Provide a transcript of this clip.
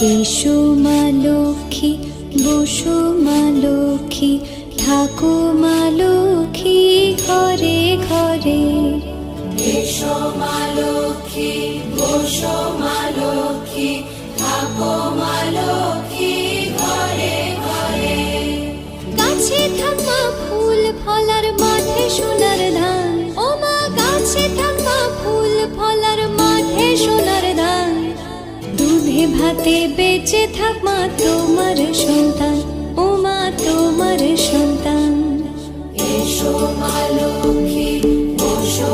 এসো মা লক্ষ্মী, বসো মা লক্ষ্মী, থাকো মা লক্ষ্মী ঘরে ঘরে। এসো মা লক্ষ্মী, বসো মা লক্ষ্মী, থাকো মা লক্ষ্মী ঘরে ঘরে। গাছে থাকা ফুল ফলার মাঠে সোনার ধান, ও মা গাছে থাকা ফুল ফলার মাঠে সোনার ধান। দুধে ভাতে বেঁচে থাক মা তোমার সন্তান, ও মা তোমার সন্তান। এসো মা লক্ষ্মী, বসো